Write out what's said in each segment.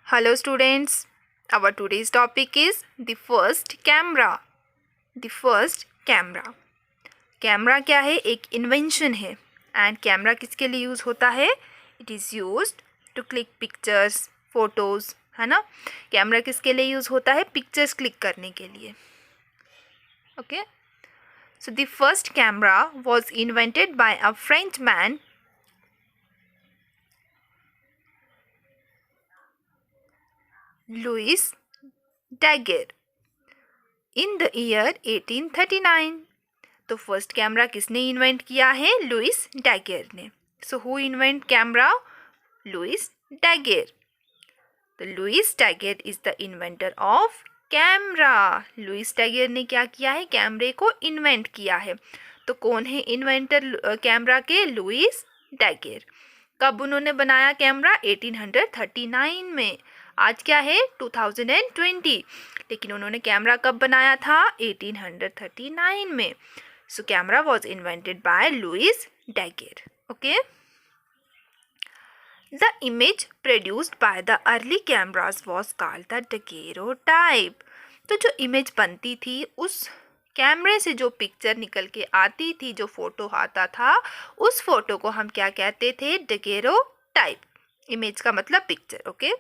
Hello students, our today's topic is the first camera. The first camera. Camera क्या है? एक invention है. And camera किसके लिए यूज़ होता है? It is used to click pictures, photos, है ना. कैमरा किसके लिए यूज़ होता है? पिक्चर्स क्लिक करने के लिए. Okay. So the first camera was invented by a French man Louis Daguerre in the year 1839. तो फर्स्ट कैमरा किसने इन्वेंट किया है? लुइस डैगेर ने. So who invent camera? Louis Daguerre. तो Louis Daguerre is the inventor of camera. Louis Daguerre ने क्या किया है? कैमरे को इन्वेंट किया है. तो कौन है इन्वेंटर कैमरा के? लुइस डैगेर. कब उन्होंने बनाया कैमरा? 1839 में. आज क्या है? 2020. लेकिन उन्होंने कैमरा कब बनाया था? 1839 में. So camera was invented by Louis Daguerre. Okay. The image produced by the early cameras was called the daguerreotype. तो जो इमेज बनती थी, उस कैमरे से जो पिक्चर निकल के आती थी, जो फोटो आता था, उस फोटो को हम क्या कहते थे? daguerreotype. इमेज का मतलब पिक्चर. ओके.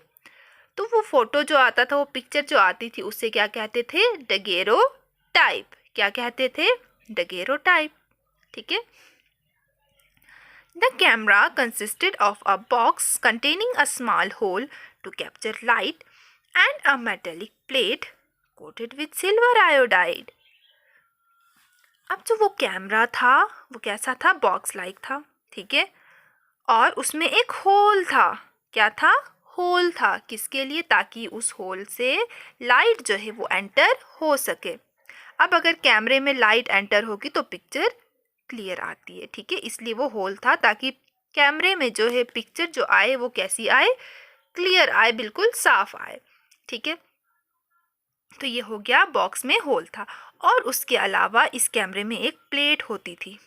तो वो फोटो जो आता था, वो पिक्चर जो आती थी, उससे क्या कहते थे? daguerreotype. क्या कहते थे? daguerreotype. ठीक है. The camera consisted of a box containing a small hole to capture light and a metallic plate coated with silver iodide. अब जो वो कैमरा था, वो कैसा था? बॉक्स लाइक था. ठीक है. और उसमें एक होल था. क्या था? होल था. किसके लिए? ताकि उस होल से लाइट जो है वो एंटर हो सके. अब अगर कैमरे में लाइट एंटर होगी तो पिक्चर क्लियर आती है. ठीक है. इसलिए वो होल था ताकि कैमरे में जो है पिक्चर जो आए वो कैसी आए? क्लियर आए, बिल्कुल साफ आए. ठीक है. तो ये हो गया, बॉक्स में होल था. और उसके अलावा इस कैमरे में एक प्लेट होती थी.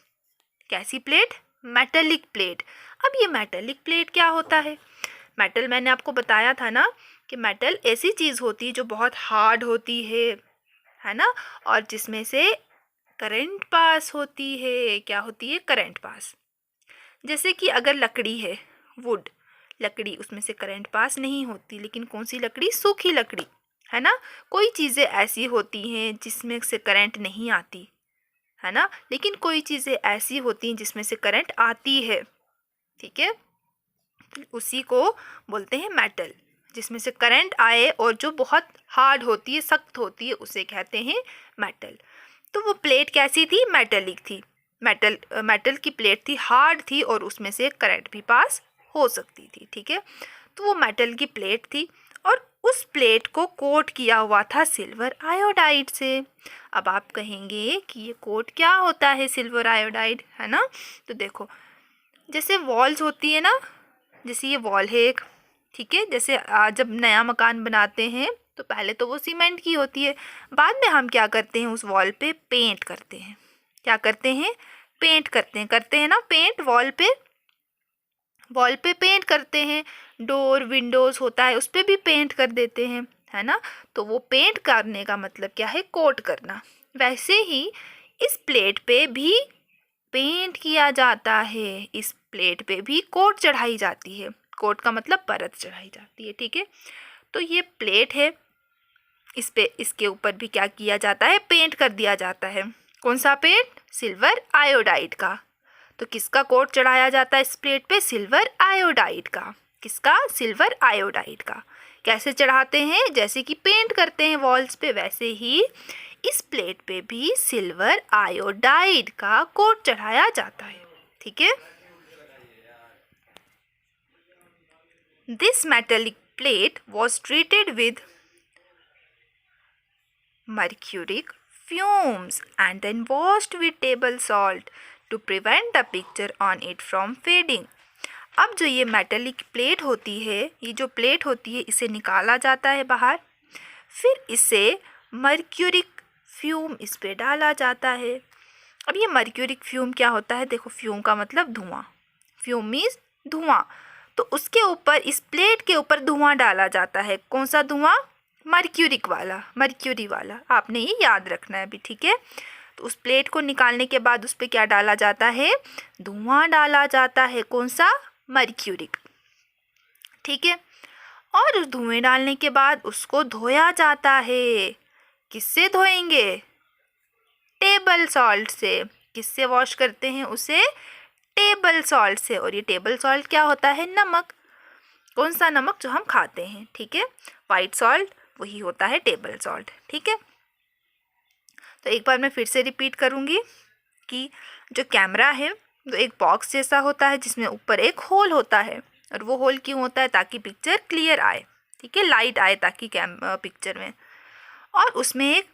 कैसी प्लेट? Metallic plate. अब ये मेटेलिक प्लेट क्या होता है? मेटल मैंने आपको बताया था ना कि मेटल ऐसी चीज़ होती है जो बहुत हार्ड होती है ना, और जिसमें से करंट पास होती है. क्या होती है? Current pass. जैसे कि अगर लकड़ी है, वुड लकड़ी, उसमें से करंट पास नहीं होती. लेकिन कौन सी लकड़ी? सूखी लकड़ी, है ना. कोई चीज़ें ऐसी होती हैं जिसमें से करंट नहीं आती, है ना. लेकिन कोई चीज़ें ऐसी होती हैं जिसमें से करंट आती है. ठीक है. उसी को बोलते हैं मेटल. जिसमें से करंट आए और जो बहुत हार्ड होती है, सख्त होती है, उसे कहते हैं मेटल. तो वो प्लेट कैसी थी? मेटेलिक थी. मेटल की प्लेट थी, हार्ड थी, और उसमें से करंट भी पास हो सकती थी. ठीक है. तो वो मेटल की प्लेट थी और उस प्लेट को कोट किया हुआ था सिल्वर आयोडाइड से. अब आप कहेंगे कि ये कोट क्या होता है? सिल्वर आयोडाइड, है ना. तो देखो, जैसे वॉल्स होती है ना, जैसे ये वॉल है एक. ठीक है. जैसे जब नया मकान बनाते हैं तो पहले तो वो सीमेंट की होती है. बाद में हम क्या करते हैं? उस वॉल पे पेंट करते हैं. क्या करते हैं? पेंट करते हैं ना. पेंट वॉल पे पेंट करते हैं. डोर विंडोज़ होता है, उस पर भी पेंट कर देते हैं, है ना. तो वो पेंट करने का मतलब क्या है? कोट करना. वैसे ही इस प्लेट पे भी पेंट किया जाता है. इस प्लेट पे भी कोट चढ़ाई जाती है. कोट का मतलब परत चढ़ाई जाती है. ठीक है. तो ये प्लेट है, इसके ऊपर भी क्या किया जाता है? पेंट कर दिया जाता है. कौन सा पेंट? सिल्वर आयोडाइड का. तो किसका कोट चढ़ाया जाता है इस प्लेट पे? सिल्वर आयोडाइड का. किसका? सिल्वर आयोडाइड का. कैसे चढ़ाते हैं? जैसे कि पेंट करते हैं वॉल्स पे, वैसे ही इस प्लेट पे भी सिल्वर आयोडाइड का कोट चढ़ाया जाता है. ठीक है. This metallic plate was treated with mercuric fumes and then washed with table salt to prevent the picture on it from fading. अब जो ये मेटेलिक प्लेट होती है, ये जो प्लेट होती है, इसे निकाला जाता है बाहर. फिर इसे मर्क्यूरिक फ्यूम इस पे डाला जाता है. अब ये मर्क्यूरिक फ्यूम क्या होता है? देखो, फ्यूम का मतलब धुआं. फ्यूम मीन्स धुआं. तो उसके ऊपर, इस प्लेट के ऊपर धुआं डाला जाता है। कौन सा धुआं? मर्क्यूरी वाला। आपने ये याद रखना है अभी, ठीक है। तो उस प्लेट को निकालने के बाद उस पर क्या डाला जाता है? धुआं डाला जाता है। कौन सा? मर्क्यूरिक, ठीक है। और उस धुएं डालने के बाद उसको धोया जाता है। किससे धोएंगे? टेबल सॉल्ट से। किससे वॉश करते हैं उसे? टेबल सॉल्ट से। और ये टेबल सॉल्ट क्या होता है? नमक। कौन सा नमक? जो हम खाते हैं, ठीक है। वाइट सॉल्ट वही होता है टेबल सॉल्ट, ठीक है। तो एक बार मैं फिर से रिपीट करूँगी कि जो कैमरा है वो एक बॉक्स जैसा होता है जिसमें ऊपर एक होल होता है। और वो होल क्यों होता है? ताकि पिक्चर क्लियर आए, ठीक है, लाइट आए ताकि पिक्चर में। और उसमें एक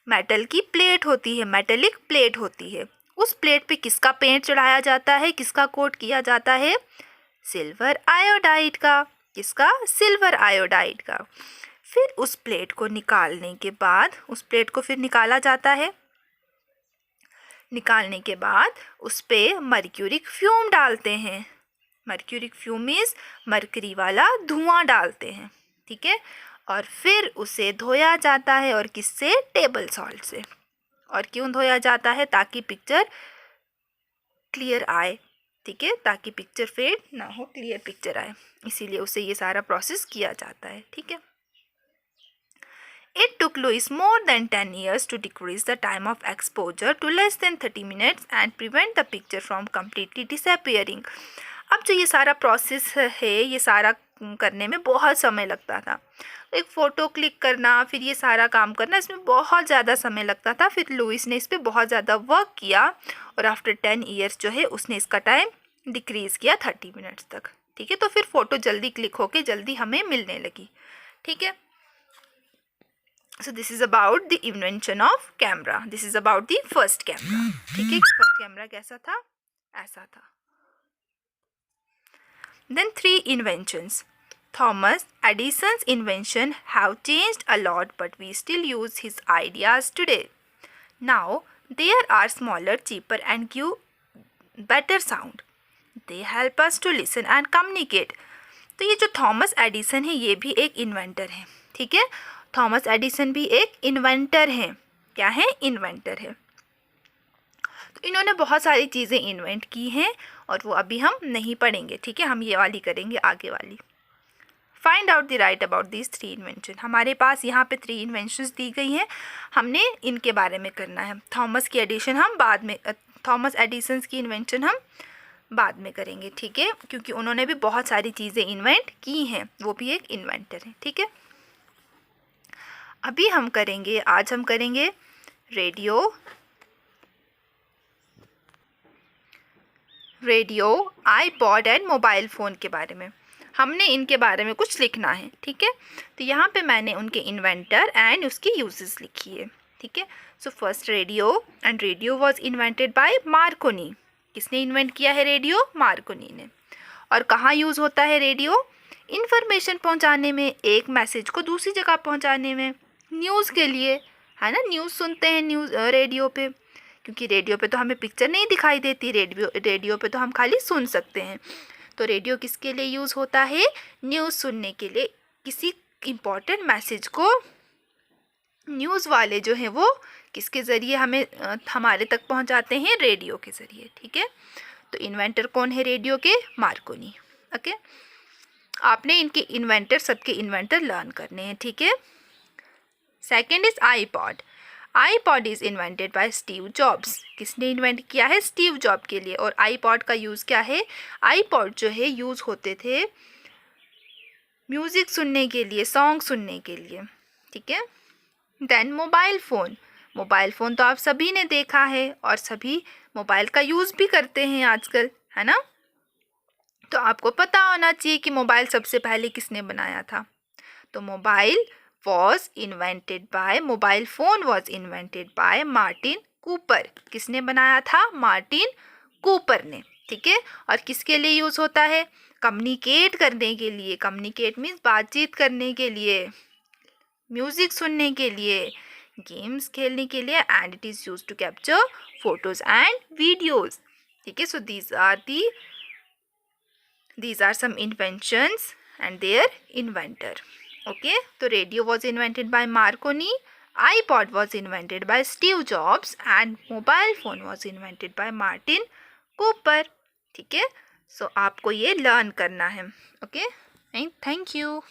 मेटल की प्लेट होती है, मेटेलिक प्लेट होती है। उस प्लेट पे किसका पेंट चढ़ाया जाता है? किसका कोट किया जाता है? सिल्वर आयोडाइड का। किसका? सिल्वर आयोडाइड का। फिर उस प्लेट को निकालने के बाद, उस प्लेट को फिर निकाला जाता है। निकालने के बाद उस पे मर्क्यूरिक फ्यूम डालते हैं। मर्क्यूरिक फ्यूम मीन्स मरकरी वाला धुआं डालते हैं, ठीक है। और फिर उसे धोया जाता है। और किससे? टेबल सॉल्ट से। और क्यों धोया जाता है? ताकि पिक्चर क्लियर आए, ठीक है, ताकि पिक्चर फेड ना हो, क्लियर पिक्चर आए, इसीलिए उसे ये सारा प्रोसेस किया जाता है, ठीक है। It took Louis more than 10 years to decrease the time of exposure to less than 30 minutes and prevent the picture from completely disappearing. अब जो ये सारा प्रोसेस है, ये सारा करने में बहुत समय लगता था। एक फ़ोटो क्लिक करना, फिर ये सारा काम करना, इसमें बहुत ज़्यादा समय लगता था। फिर लुइस ने इस पर बहुत ज़्यादा वर्क किया और आफ्टर 10 ईयर्स जो है उसने इसका टाइम डिक्रीज़ किया 30 मिनट्स तक, ठीक है। तो फिर फ़ोटो जल्दी क्लिक होके जल्दी हमें मिलने लगी, ठीक है। So this is about the invention of camera. This is about the first camera. ठीक है, फर्स्ट कैमरा कैसा था? ऐसा था। Then 3 inventions. Thomas Edison's invention have changed a lot, but we still use his ideas today. Now there are smaller, cheaper, and give better sound. They help us to listen and communicate. तो ये जो Thomas Edison है ये भी एक inventor है, ठीक है। थॉमस एडिसन भी एक इन्वेंटर है। क्या है? इन्वेंटर है। तो इन्होंने बहुत सारी चीज़ें इन्वेंट की हैं और वो अभी हम नहीं पढ़ेंगे, ठीक है। हम ये वाली करेंगे, आगे वाली। Find out the right about this 3 invention. हमारे पास यहाँ पे 3 इन्वेंशंस दी गई हैं, हमने इनके बारे में करना है। थॉमस की एडिशन हम बाद में, थॉमस एडिसन की इन्वेंशन हम बाद में करेंगे, ठीक है, क्योंकि उन्होंने भी बहुत सारी चीज़ें इन्वेंट की हैं, वो भी एक इन्वेंटर है, ठीक है। अभी हम करेंगे, आज हम करेंगे radio, iPod and mobile phone के बारे में। हमने इनके बारे में कुछ लिखना है, ठीक है। तो यहाँ पे मैंने उनके इन्वेंटर एंड उसकी यूजेस लिखी है, ठीक है। So first radio, and radio was invented by Markovnikov. किसने इन्वेंट किया है रेडियो? मार्कोनी ने। और कहाँ यूज़ होता है रेडियो? इन्फॉर्मेशन पहुँचाने में, एक मैसेज को दूसरी जगह पहुँचाने में, न्यूज़ के लिए, है ना। न्यूज़ सुनते हैं रेडियो पे, क्योंकि रेडियो पे तो हमें पिक्चर नहीं दिखाई देती, रेडियो पे तो हम खाली सुन सकते हैं। तो रेडियो किसके लिए यूज़ होता है? न्यूज़ सुनने के लिए। किसी इम्पोर्टेंट मैसेज को न्यूज़ वाले जो हैं वो किसके ज़रिए हमें हमारे तक पहुंचाते हैं? रेडियो के ज़रिए, ठीक है। तो इन्वेंटर कौन है रेडियो के? Markovnikov, okay. आपने इनके इन्वेंटर, सबके इन्वेंटर लर्न करने हैं, ठीक है। Second is iPod. IPod is invented by Steve jobs. किसने इन्वेंट किया है? स्टीव जॉब के लिए। और आईपॉड का यूज़ क्या है? आईपॉड जो है यूज़ होते थे म्यूज़िक सुनने के लिए, सॉन्ग सुनने के लिए, ठीक है। Then mobile phone. Mobile phone तो आप सभी ने देखा है और सभी मोबाइल का यूज़ भी करते हैं आजकल, है ना। तो आपको पता होना चाहिए कि मोबाइल सबसे पहले किसने बनाया था। तो mobile phone was invented bye Martin Cooper. किसने बनाया था? मार्टिन कूपर ने, ठीक है। और किसके लिए यूज़ होता है? कम्युनिकेट करने के लिए। कम्युनिकेट मीन्स बातचीत करने के लिए, म्यूज़िक सुनने के लिए, गेम्स खेलने के लिए, and it is use to capture photos and videos, ठीक है। So these are the These are some inventions and their inventor. Okay, so radio was invented by Marconi, iPod was invented by Steve Jobs and mobile phone was invented by Martin Cooper. ठीक है, सो आपको ये learn करना है. Okay, thank you.